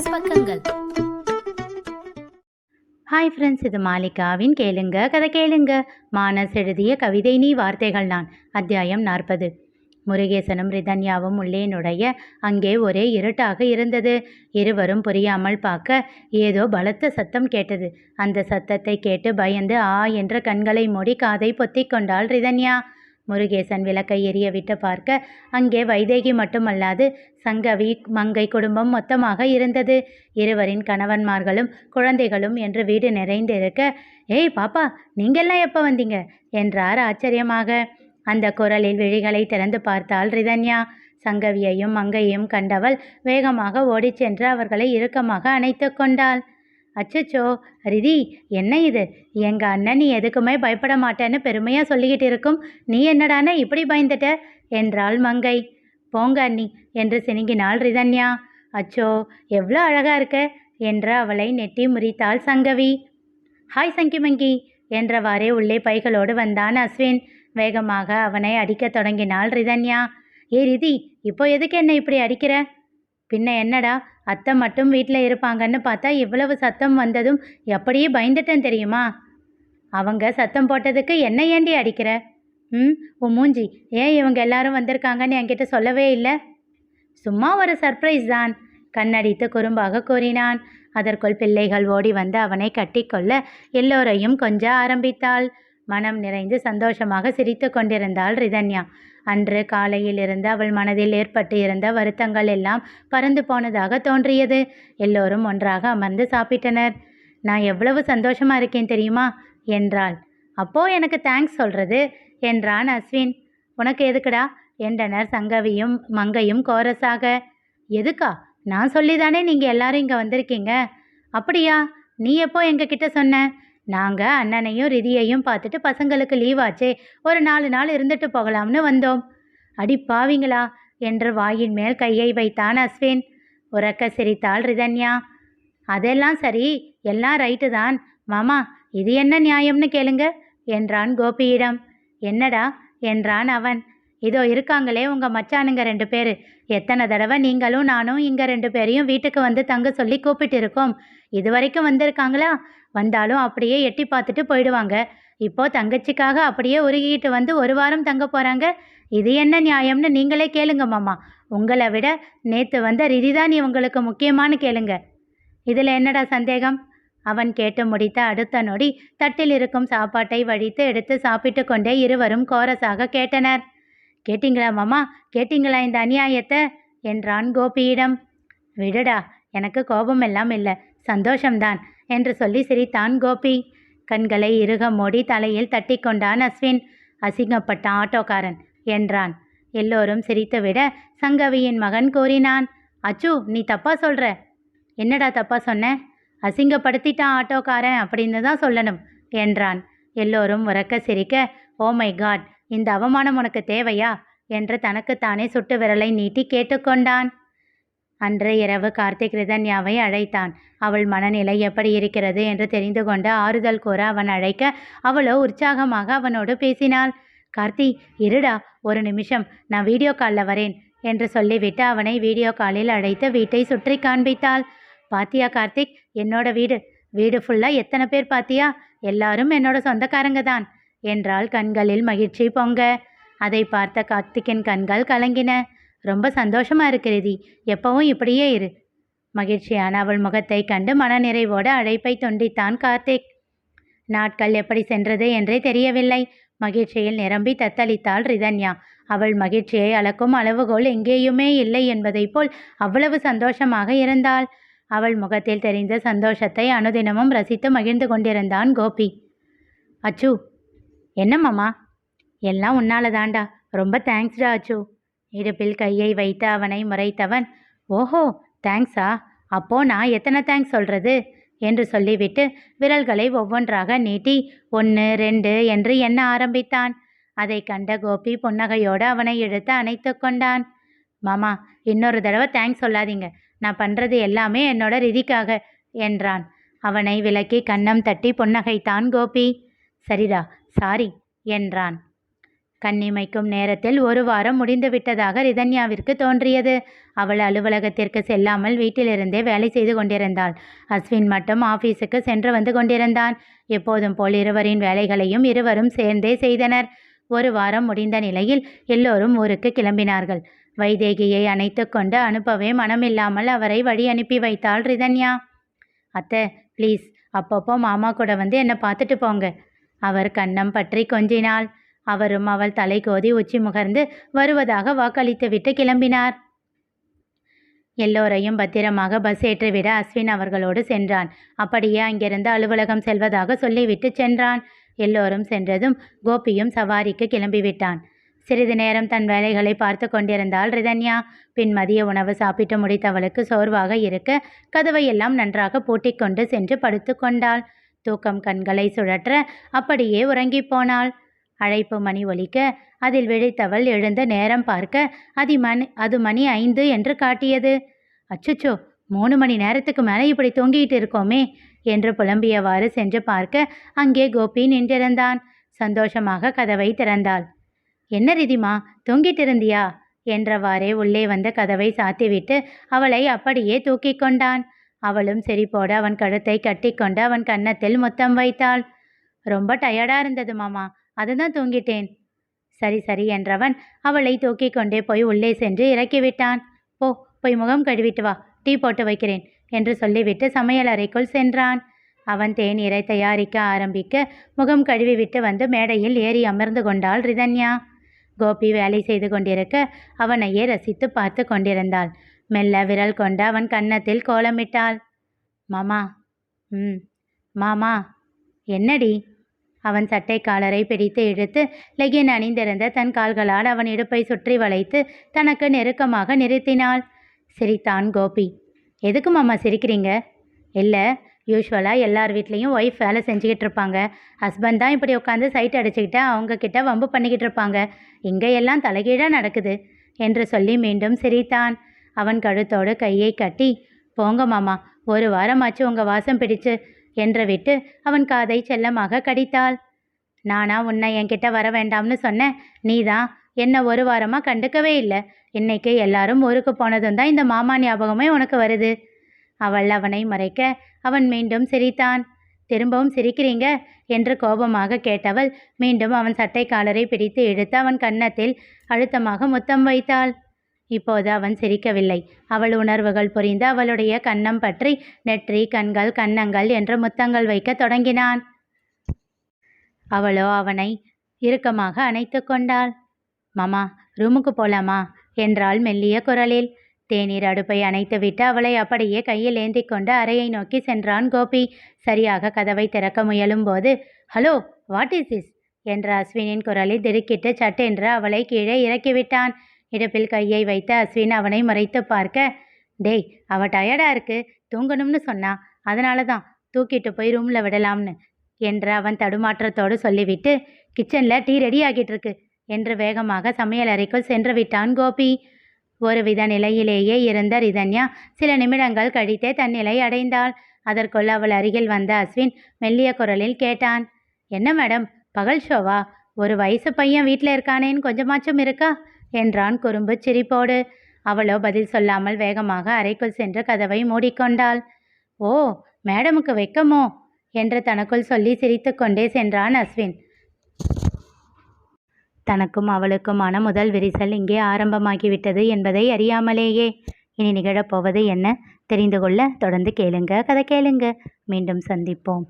மானஸ் பக்கங்கள். Hi friends, இது மாலிகாவின் கேளுங்க கதை கேளுங்க. மானஸ் எழுதிய கவிதை நீ வார்த்தைகள் நான். அத்தியாயம் 40. முருகேசனும் ரிதன்யாவும் உள்ளே நுழைய அங்கே ஒரே இருட்டாக இருந்தது. இருவரும் புரியாமல் பார்க்க ஏதோ பலத்த சத்தம் கேட்டது. அந்த சத்தத்தை கேட்டு பயந்து ஆ என்ற கண்களை மூடி காதை பொத்திக் கொண்டாள் ரிதன்யா. முருகேசன் விளக்கை எரிய விட்டு பார்க்க அங்கே வைதேகி மட்டுமல்லாது சங்கவி, மங்கை குடும்பம் மொத்தமாக இருந்தது. இருவரின் கணவன்மார்களும் குழந்தைகளும் என்று வீடு நிறைந்திருக்க, ஏய் பாப்பா, நீங்கெல்லாம் எப்போ வந்தீங்க என்றார் ஆச்சரியமாக. அந்த குரலில் விழிகளை திறந்து பார்த்தாள் ரிதன்யா. சங்கவியையும் மங்கையையும் கண்டவள் வேகமாக ஓடிச் சென்று அவர்களை இறுக்கமாக அணைத்து கொண்டாள். அச்சச்சோ ரிதி, என்ன இது? எங்கள் அண்ணன் நீ எதுக்குமே பயப்பட மாட்டேன்னு பெருமையாக சொல்லிக்கிட்டு இருக்கும், நீ என்னடான இப்படி பயந்துட்ட என்றாள் மங்கை. போங்க அண்ணி என்று சினுங்கினாள் ரிதன்யா. அச்சோ, எவ்வளோ அழகாக இருக்க என்று அவளை நெட்டி முறித்தாள் சங்கவி. ஹாய் சங்கி மங்கி என்றவாறே உள்ளே பைகளோடு வந்தான் அஸ்வின். வேகமாக அவனை அடிக்கத் தொடங்கினாள் ரிதன்யா. ஏ ரிதி, இப்போ எதுக்கு என்ன இப்படி அடிக்கிற? பின்ன என்னடா, அத்தை மட்டும் வீட்டில் இருப்பாங்கன்னு பார்த்தா இவ்வளவு சத்தம் வந்ததும் எப்படியே பயந்துட்டேன் தெரியுமா? அவங்க சத்தம் போட்டதுக்கு என்ன ஏண்டி அடிக்கிற? உன் மூஞ்சி, ஏன் இவங்க எல்லாரும் வந்திருக்காங்கன்னு என்கிட்ட சொல்லவே இல்லை? சும்மா ஒரு சர்ப்ரைஸ் தான், கண்ணடித்து குறும்பாக கூறினான். அதற்குள் பிள்ளைகள் ஓடி வந்து அவனை கட்டிக்கொள்ள எல்லோரையும் கொஞ்ச ஆரம்பித்தாள். மனம் நிறைந்து சந்தோஷமாக சிரித்து கொண்டிருந்தாள் ரிதன்யா. அன்று காலையில் இருந்து அவள் மனதில் ஏற்பட்டு இருந்த வருத்தங்கள் எல்லாம் பறந்து போனதாக தோன்றியது. எல்லோரும் ஒன்றாக அமர்ந்து சாப்பிட்டனர். நான் எவ்வளவு சந்தோஷமா இருக்கேன் தெரியுமா என்றாள். அப்போ எனக்கு தேங்க்ஸ் சொல்றது என்றான் அஸ்வின். உனக்கு எதுக்குடா என்றனர் சங்கவியும் மங்கையும் கோரஸாக. எதுக்கா? நான் சொல்லிதானே நீங்கள் எல்லாரும் இங்கே வந்திருக்கீங்க. அப்படியா? நீ எப்போ எங்ககிட்ட சொன்ன? நாங்கள் அண்ணனையும் ரிதியையும் பார்த்துட்டு பசங்களுக்கு லீவ் ஆச்சே, ஒரு 4 நாள் இருந்துட்டு போகலாம்னு வந்தோம். அடி பாவிங்களா என்று வாயின் மேல் கையை வைத்தான் அஸ்வின். உறக்க சிரித்தாள் ரிதன்யா. அதெல்லாம் சரி, எல்லாம் ரைட்டு தான் மாமா, இது என்ன நியாயம்னு கேளுங்க என்றான் கோபியிடம். என்னடா என்றான் அவன். இதோ இருக்காங்களே உங்கள் மச்சானுங்க 2 பேர். எத்தனை தடவை நீங்களும் நானும் இங்கே 2 பேரையும் வீட்டுக்கு வந்து தங்க சொல்லி கூப்பிட்டு இருக்கோம். இது வரைக்கும் வந்திருக்காங்களா? வந்தாலும் அப்படியே எட்டி பார்த்துட்டு போயிடுவாங்க. இப்போ தங்கச்சிக்காக அப்படியே உருகிட்டு வந்து 1 வாரம் தங்க போகிறாங்க. இது என்ன நியாயம்னு நீங்களே கேளுங்க மாமா. உங்களை விட நேற்று வந்த ரிதிதான் இவங்களுக்கு முக்கியமானு கேளுங்க. இதில் என்னடா சந்தேகம்? அவன் கேட்டு முடித்த அடுத்த நொடி தட்டில் இருக்கும் சாப்பாட்டை வடித்து எடுத்து சாப்பிட்டு கொண்டே இருவரும் கோரஸாக கேட்டனர். கேட்டிங்களா மாமா, கேட்டிங்களா இந்த அநியாயத்தை என்றான் கோபியிடம். விடுடா, எனக்கு கோபமெல்லாம் இல்லை, சந்தோஷம்தான் என்று சொல்லி சிரித்தான் கோபி. கண்களை இறுக மூடி தலையில் தட்டி கொண்டான் அஸ்வின். அசிங்கப்பட்ட ஆட்டோக்காரன் என்றான். எல்லோரும் சிரித்துவிட சங்கவியின் மகன் கூறினான். அச்சு, நீ தப்பா சொல்ற. என்னடா தப்பா சொன்ன? அசிங்கப்படுத்திட்டான் ஆட்டோக்காரன் அப்படின்னு தான் சொல்லணும் என்றான். எல்லோரும் உறக்க சிரிக்க, ஓ மை காட், இந்த அவமானம் உனக்கு தேவையா என்று தனக்குத்தானே சுட்டு விரலை நீட்டி கேட்டுக்கொண்டான். அன்று இரவு கார்த்திக் ரிதன்யாவை அழைத்தான். அவள் மனநிலை எப்படி இருக்கிறது என்று தெரிந்து கொண்டு ஆறுதல் கூற அவன் அழைக்க அவளோ உற்சாகமாக அவனோடு பேசினாள். கார்த்தி, இருடா ஒரு நிமிஷம், நான் வீடியோ காலில் வரேன் என்று சொல்லிவிட்டு அவனை வீடியோ காலில் அழைத்து வீட்டை சுற்றி காண்பித்தாள். பாத்தியா கார்த்திக், என்னோட வீடு ஃபுல்லாக எத்தனை பேர் பாத்தியா? எல்லாரும் என்னோட சொந்தக்காரங்க தான் என்றாள் கண்களில் மகிழ்ச்சி பொங்க. அதை பார்த்த கார்த்திக்கின் கண்கள் கலங்கின. ரொம்ப சந்தோஷமா இருக்கிறது, எப்பவும் இப்படியே இரு. மகிழ்ச்சியான அவள் முகத்தை கண்டு மனநிறைவோடு அழைப்பை துண்டித்தான் கார்த்திக். நாட்கள் எப்படி சென்றது என்றே தெரியவில்லை. மகிழ்ச்சியில் நிரம்பி தத்தளித்தாள் ரிதன்யா. அவள் மகிழ்ச்சியை அளக்கும் அளவுகோல் எங்கேயுமே இல்லை என்பதை போல் அவ்வளவு சந்தோஷமாக இருந்தாள். அவள் முகத்தில் தெரிந்த சந்தோஷத்தை அனுதினமும் ரசித்து மகிழ்ந்து கொண்டிருந்தான் கோபி. அச்சு. என்ன மாமா? எல்லாம் உன்னால தாண்டா, ரொம்ப தேங்க்ஸ்டா அச்சு. இடுப்பில் கையை வைத்து அவனை முறைத்தவன். ஓஹோ, தேங்க்ஸா? அப்போ நான் எத்தனை தேங்க்ஸ் சொல்கிறது என்று சொல்லிவிட்டு விரல்களை ஒவ்வொன்றாக நீட்டி 1 2 என்று எண்ண ஆரம்பித்தான். அதை கண்ட கோபி புன்னகையோடு அவனை இழுத்து அணைத்து கொண்டான். மாமா, இன்னொரு தடவை தேங்க்ஸ் சொல்லாதீங்க, நான் பண்ணுறது எல்லாமே என்னோட ரிதிக்காக என்றான். அவனை விலக்கி கன்னம் தட்டி புன்னகைத்தான் கோபி. சரிடா, சாரி என்றான். கண்ணிமைக்கும் நேரத்தில் 1 வாரம் முடிந்துவிட்டதாக ரிதன்யாவிற்கு தோன்றியது. அவள் அலுவலகத்திற்கு செல்லாமல் வீட்டிலிருந்தே வேலை செய்து கொண்டிருந்தாள். அஸ்வின் மட்டும் ஆபீஸுக்கு சென்று வந்து கொண்டிருந்தான். எப்போதும் போல் இருவரின் வேலைகளையும் இருவரும் சேர்ந்தே செய்தனர். 1 வாரம் முடிந்த நிலையில் எல்லோரும் ஊருக்கு கிளம்பினார்கள். வைதேகியை அணைத்து கொண்டு அனுப்பவே மனமில்லாமல் அவரை வழி அனுப்பி வைத்தாள் ரிதன்யா. அத்தை, ப்ளீஸ் அப்பப்போ மாமா கூட வந்து என்னை பார்த்துட்டு போங்க. அவர் கன்னம் பற்றி கொஞ்சினாள். அவரும் அவள் தலை கோதி உச்சி முகர்ந்து வருவதாக வாக்களித்துவிட்டு கிளம்பினார். எல்லோரையும் பத்திரமாக பஸ் ஏற்றிவிட அஸ்வின் அவர்களோடு சென்றான். அப்படியே அங்கிருந்து அலுவலகம் செல்வதாக சொல்லிவிட்டு சென்றான். எல்லோரும் சென்றதும் கோபியும் சவாரிக்கு கிளம்பிவிட்டான். சிறிது நேரம் தன் வேலைகளை பார்த்து கொண்டிருந்தாள் ரிதன்யா. பின் மதிய உணவு சாப்பிட்டு முடித்தவளுக்கு சோர்வாக இருக்க கதவையெல்லாம் நன்றாக பூட்டிக்கொண்டு சென்று படுத்து கொண்டாள். தூக்கம் கண்களை சுழற்ற அப்படியே உறங்கி போனாள். அழைப்பு மணி ஒலிக்க அதில் விழித்தவள் எழுந்த நேரம் பார்க்க அது மணி 5 என்று காட்டியது. அச்சுச்சோ, 3 மணி நேரத்துக்கு மேலே இப்படி தூங்கிட்டு இருக்கோமே என்று புலம்பியவாறு சென்று பார்க்க அங்கே கோபி நின்றிருந்தான். சந்தோஷமாக கதவை திறந்தாள். என்ன ரிதிமா, தூங்கிட்டு இருந்தியா என்றவாறே உள்ளே வந்து கதவை சாத்திவிட்டு அவளை அப்படியே தூக்கி கொண்டான். அவளும் சிரிப்போடு அவன் கழுத்தை கட்டிக்கொண்டு அவன் கன்னத்தில் முத்தம் வைத்தாள். ரொம்ப டயர்டா இருந்தது மாமா, அதுதான் தூங்கிட்டேன். சரி சரி என்றவன் அவளை தூக்கி கொண்டே போய் உள்ளே சென்று இறக்கிவிட்டான். போய் முகம் கழுவிட்டு வா, டீ போட்டு வைக்கிறேன் என்று சொல்லிவிட்டு சமையல் அறைக்குள் சென்றான். அவன் தேநீரை தயாரிக்க ஆரம்பிக்க முகம் கழுவிவிட்டு வந்து மேடையில் ஏறி அமர்ந்து கொண்டாள் ரிதன்யா. கோபி வேலை செய்து கொண்டிருக்க அவனையே ரசித்து பார்த்து கொண்டிருந்தாள். மெல்ல விரல் கொண்டு அவன் கன்னத்தில் கோலமிட்டாள். மாமா. மாமா. என்னடி? அவன் சட்டை காலரை பிடித்து இழுத்து லெகின் அணிந்திருந்த தன் கால்களால் அவன் இடுப்பை சுற்றி வளைத்து தனக்கு நெருக்கமாக நிறுத்தினாள். சிரித்தான் கோபி. எதுக்கு மாமா சிரிக்கிறீங்க? இல்லை, யூஸ்வலாக எல்லார் வீட்லேயும் ஒய்ஃப் வேலை செஞ்சுக்கிட்டு இருப்பாங்க. ஹஸ்பண்ட் தான் இப்படி உட்காந்து சைட் அடிச்சுக்கிட்டு அவங்கக்கிட்ட வம்பு பண்ணிக்கிட்டு இருப்பாங்க. இங்கே எல்லாம் தலைகீழாக நடக்குது என்று சொல்லி மீண்டும் சிரித்தான். அவன் கழுத்தோடு கையை கட்டி, போங்க மாமா, 1 வாரமாச்சு உங்கள் வாசம் பிடிச்சு என்று விட்டு அவன் காதை செல்லமாக கடித்தாள். நானா உன்னை என்கிட்ட வர வேண்டாம்னு சொன்னேன்? நீ தான் என்ன 1 வாரமாக கண்டுக்கவே இல்லை. இன்னைக்கு எல்லாரும் ஊருக்கு போனதும் தான் இந்த மாமா ஞாபகமே உனக்கு வருது. அவள் அவனை மறைக்க அவன் மீண்டும் சிரித்தான். திரும்பவும் சிரிக்கிறீங்க என்று கோபமாக கேட்டவள் மீண்டும் அவன் சட்டை காலரை பிடித்து இழுத்து அவன் கன்னத்தில் அழுத்தமாக முத்தம் வைத்தாள். இப்போது அவன் சிரிக்கவில்லை. அவள் உணர்வுகள் புரிந்து அவளுடைய கன்னம் பற்றி நெற்றி, கண்கள், கன்னங்கள் என்று முத்தங்கள் வைக்க தொடங்கினான். அவளோ அவனை இறுக்கமாக அணைத்து கொண்டாள். மாமா, ரூமுக்கு போலாமா என்றாள் மெல்லிய குரலில். தேநீர் அடுப்பை அணைத்துவிட்டு அவளை அப்படியே கையில் ஏந்தி கொண்டு அறையை நோக்கி சென்றான் கோபி. சரியாக கதவை திறக்க முயலும் போது, ஹலோ, வாட் இஸ் திஸ் என்ற அஸ்வினின் குரலில் திடுக்கிட்டு சட்டென்று அவளை கீழே இறக்கிவிட்டான். இடுப்பில் கையை வைத்த அஸ்வின் அவனை மறைத்து பார்க்க, டேய், அவ டயர்டா இருக்கு, தூங்கணும்னு சொன்னா, அதனால தான் தூக்கிட்டு போய் ரூமில் விடலாம்னு என்று அவன் தடுமாற்றத்தோடு சொல்லிவிட்டு, கிச்சனில் டீ ரெடி ஆகிட்டு இருக்கு என்று வேகமாக சமையல் அறைக்குள் சென்று விட்டான் கோபி. ஒருவித நிலையிலேயே இருந்த ரிதன்யா சில நிமிடங்கள் கழித்தே தன் நிலை அடைந்தாள். அதற்குள் அவள் அருகில் வந்த அஸ்வின் மெல்லிய குரலில் கேட்டான், என்ன மேடம், பகல் ஷோவா? 1 வயசு பையன் வீட்டில் இருக்கானேன்னு கொஞ்சமாச்சும் இருக்கா என்றான் குறும்பு சிரிப்போடு. அவளோ பதில் சொல்லாமல் வேகமாக அறைக்குள் சென்று கதவை மூடிக்கொண்டாள். ஓ, மேடமுக்கு வெக்கமோ என்று தனக்குள் சொல்லி சிரித்து கொண்டே சென்றான் அஸ்வின். தனக்கும் அவளுக்குமான முதல் விரிசல் இங்கே ஆரம்பமாகிவிட்டது என்பதை அறியாமலேயே. இனி நிகழப்போவது என்ன தெரிந்து கொள்ள தொடர்ந்து கேளுங்க. கதை கேளுங்க. மீண்டும் சந்திப்போம்.